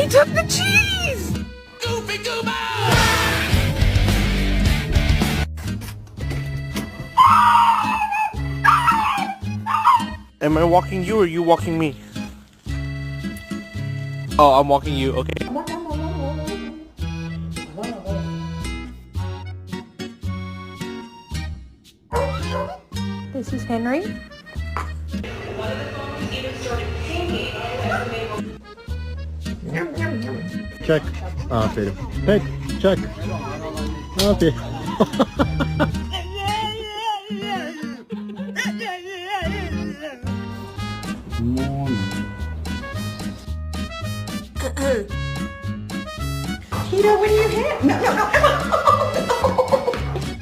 He took the cheese! Goofy Goober! Am I walking you or you walking me? Oh, I'm walking you, okay. This is Henry. Check. Aferin. Pek. Check. Aferin. Tito, what do you have? No.